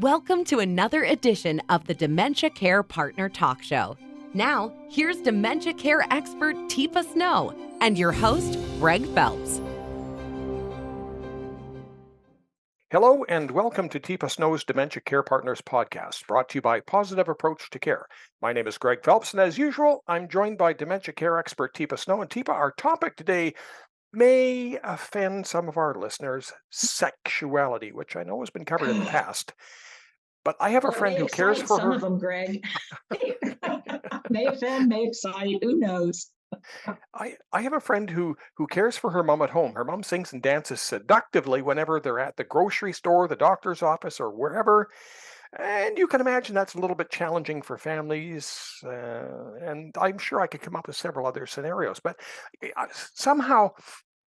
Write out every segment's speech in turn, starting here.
Welcome to another edition of the Dementia Care Partner Talk Show. Now, here's dementia care expert Teepa Snow and your host, Greg Phelps. Hello and welcome to Teepa Snow's Dementia Care Partners podcast, brought to you by Positive Approach to Care. My name is Greg Phelps, and as usual, I'm joined by dementia care expert Teepa Snow. And Teepa, our topic today may offend some of our listeners: sexuality, which I know has been covered in the past. But I have a friend who cares for some her. of them, Greg. May offend, may excite, who knows? I have a friend who cares for her mom at home. Her mom sings and dances seductively whenever they're at the grocery store, the doctor's office, or wherever. And you can imagine that's a little bit challenging for families. And I'm sure I could come up with several other scenarios. But somehow,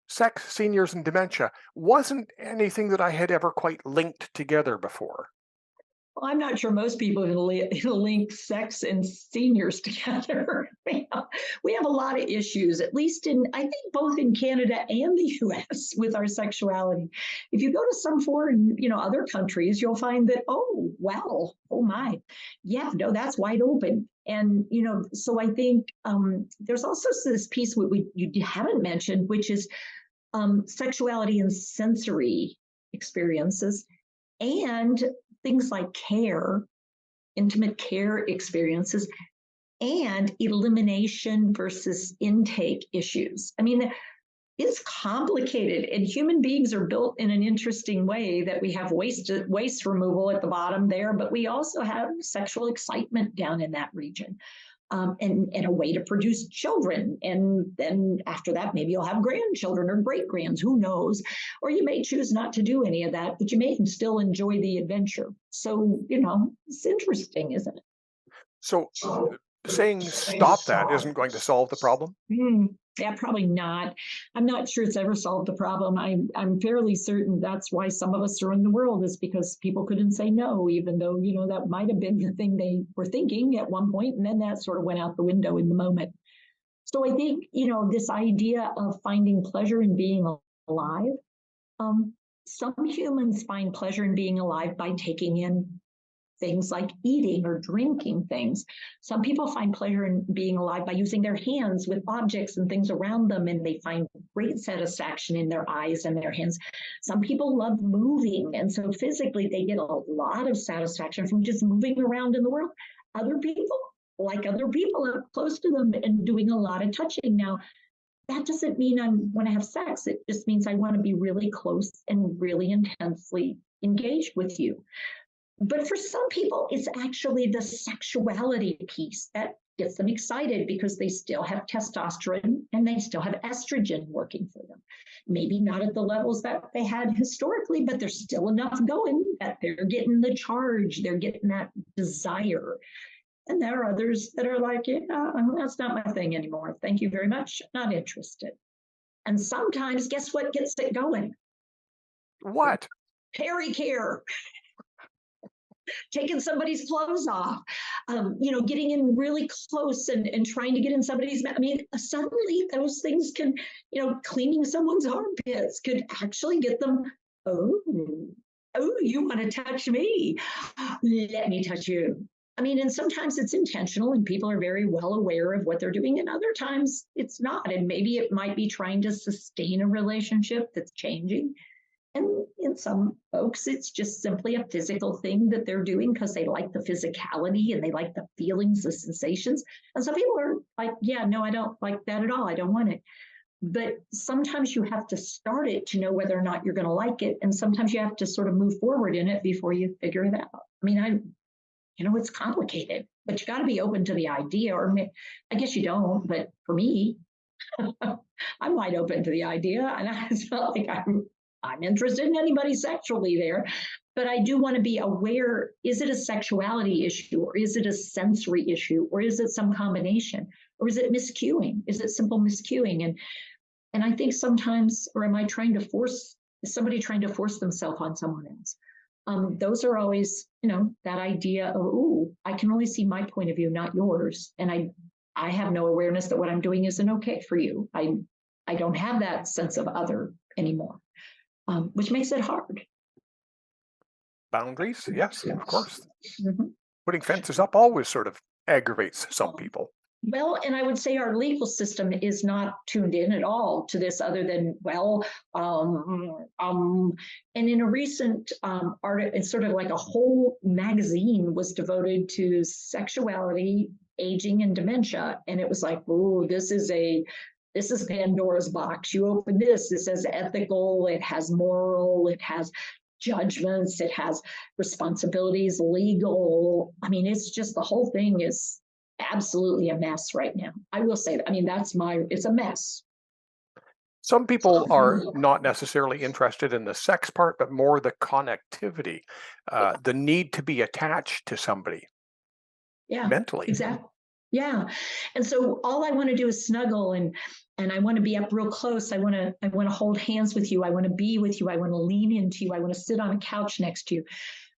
sex, seniors, and dementia wasn't anything that I had ever quite linked together before. Well, I'm not sure most people link sex and seniors together. We have a lot of issues, at least I think both in Canada and the US with our sexuality. If you go to some foreign, other countries, you'll find that, oh, well, oh my, yeah, no, that's wide open. And, so I think there's also this piece you haven't mentioned, which is sexuality and sensory experiences and things like care, intimate care experiences, and elimination versus intake issues. I mean, it's complicated, and human beings are built in an interesting way that we have waste removal at the bottom there, but we also have sexual excitement down in that region. And a way to produce children. And then after that, maybe you'll have grandchildren or great-grands, who knows? Or you may choose not to do any of that, but you may still enjoy the adventure. So, it's interesting, isn't it? So saying stop that isn't going to solve the problem? Yeah, probably not. I'm not sure it's ever solved the problem. I'm fairly certain that's why some of us are in the world, is because people couldn't say no, even though, that might have been the thing they were thinking at one point, and then that sort of went out the window in the moment. So I think, this idea of finding pleasure in being alive, some humans find pleasure in being alive by taking in things like eating or drinking things. Some people find pleasure in being alive by using their hands with objects and things around them, and they find great satisfaction in their eyes and their hands. Some people love moving, and so physically they get a lot of satisfaction from just moving around in the world. Other people like other people up close to them and doing a lot of touching. Now, that doesn't mean I want to have sex. It just means I want to be really close and really intensely engaged with you. But for some people, it's actually the sexuality piece that gets them excited, because they still have testosterone and they still have estrogen working for them. Maybe not at the levels that they had historically, but there's still enough going that they're getting the charge, they're getting that desire. And there are others that are like, yeah, that's not my thing anymore. Thank you very much. Not interested. And sometimes, guess what gets it going? What? Pericare. Taking somebody's clothes off, getting in really close and trying to get in somebody's, suddenly those things can, cleaning someone's armpits could actually get them, oh, you want to touch me? Let me touch you. And sometimes it's intentional and people are very well aware of what they're doing, and other times it's not. And maybe it might be trying to sustain a relationship that's changing. And in some folks, it's just simply a physical thing that they're doing because they like the physicality and they like the feelings, the sensations. And some people are like, yeah, no, I don't like that at all. I don't want it. But sometimes you have to start it to know whether or not you're going to like it. And sometimes you have to sort of move forward in it before you figure it out. It's complicated, but you got to be open to the idea. Or I guess you don't, but for me, I'm wide open to the idea. And it's not like I'm interested in anybody sexually there, but I do want to be aware, is it a sexuality issue, or is it a sensory issue, or is it some combination, or is it miscuing? Is it simple miscuing? And I think sometimes, or am I is somebody trying to force themselves on someone else? Those are always, that idea of, ooh, I can only see my point of view, not yours. And I have no awareness that what I'm doing isn't okay for you. I don't have that sense of other anymore. Which makes it hard. Boundaries, yes, of course. Mhm. Putting fences up always sort of aggravates some people. Well, and I would say our legal system is not tuned in at all to this, other than, well, and in a recent article, it's sort of like a whole magazine was devoted to sexuality, aging, and dementia, and it was like, oh, this is Pandora's box. You open this, it says ethical, it has moral, it has judgments, it has responsibilities, legal. I mean, it's just the whole thing is absolutely a mess right now. I will say that. I mean, it's a mess. Some people are not necessarily interested in the sex part, but more the connectivity, the need to be attached to somebody Yeah, mentally. exactly. Yeah. And so all I want to do is snuggle, and I want to be up real close. I want to hold hands with you. I want to be with you. I want to lean into you. I want to sit on a couch next to you.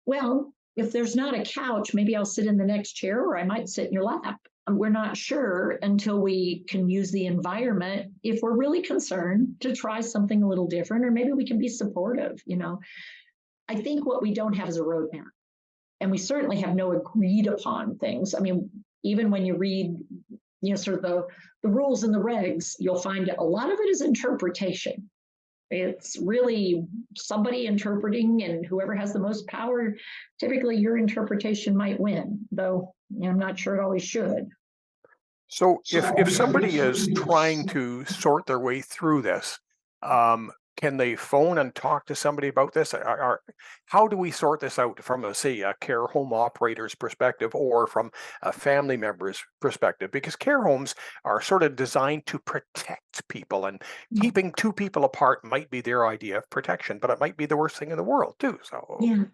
Well, if there's not a couch, maybe I'll sit in the next chair, or I might sit in your lap. We're not sure until we can use the environment, if we're really concerned, to try something a little different, or maybe we can be supportive. I think what we don't have is a roadmap, and we certainly have no agreed upon things. I mean, even when you read, sort of the rules and the regs, you'll find a lot of it is interpretation. It's really somebody interpreting, and whoever has the most power, typically your interpretation might win, though I'm not sure it always should. So if somebody is trying to sort their way through this, can they phone and talk to somebody about this? How do we sort this out from, say, a care home operator's perspective or from a family member's perspective? Because care homes are sort of designed to protect people, and keeping two people apart might be their idea of protection, but it might be the worst thing in the world too. So Yeah.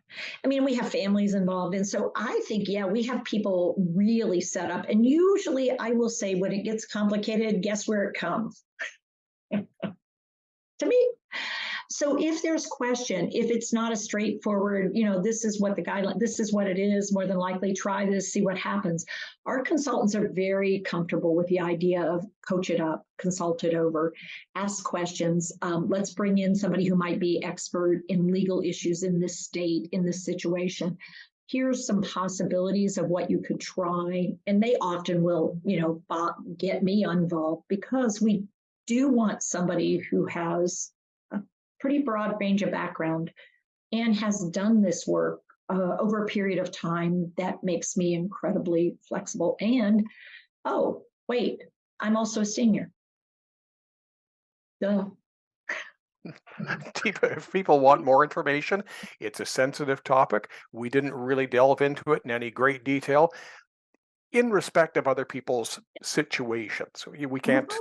I mean, we have families involved. And so I think, yeah, we have people really set up. And usually I will say, when it gets complicated, guess where it comes? To me. So if there's question, if it's not a straightforward, this is what the guideline, this is what it is, more than likely try this, see what happens. Our consultants are very comfortable with the idea of coach it up, consult it over, ask questions. Let's bring in somebody who might be expert in legal issues in this state, in this situation. Here's some possibilities of what you could try. And they often will, get me involved, because we do want somebody who has a pretty broad range of background and has done this work over a period of time. That makes me incredibly flexible. And, oh, wait, I'm also a senior. Duh. if people want more information, it's a sensitive topic. We didn't really delve into it in any great detail in respect of other people's situations. We can't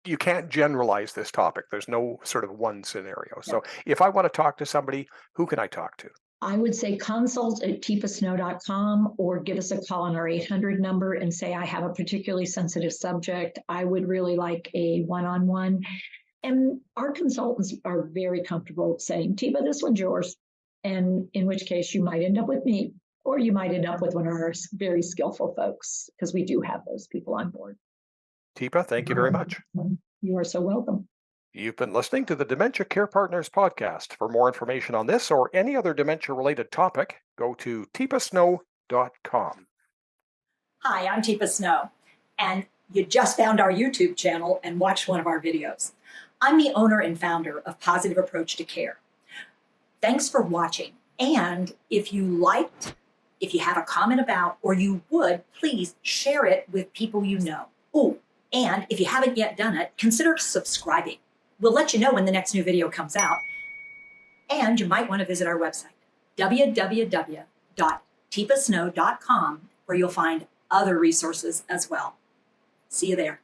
you can't generalize this topic. There's no sort of one scenario. So if I want to talk to somebody, who can I talk to? I would say consult at teepasnow.com, or give us a call on our 800 number and say, I have a particularly sensitive subject. I would really like a one-on-one. And our consultants are very comfortable saying, Teepa, this one's yours. And in which case you might end up with me, or you might end up with one of our very skillful folks, because we do have those people on board. Teepa, thank you very much. You are so welcome. You've been listening to the Dementia Care Partners podcast. For more information on this or any other dementia-related topic, go to teepasnow.com. Hi, I'm Teepa Snow, and you just found our YouTube channel and watched one of our videos. I'm the owner and founder of Positive Approach to Care. Thanks for watching, and if you liked, if you have a comment about, or you would, please share it with people you know. Oh, and if you haven't yet done it, consider subscribing. We'll let you know when the next new video comes out. And you might want to visit our website, www.teepasnow.com, where you'll find other resources as well. See you there.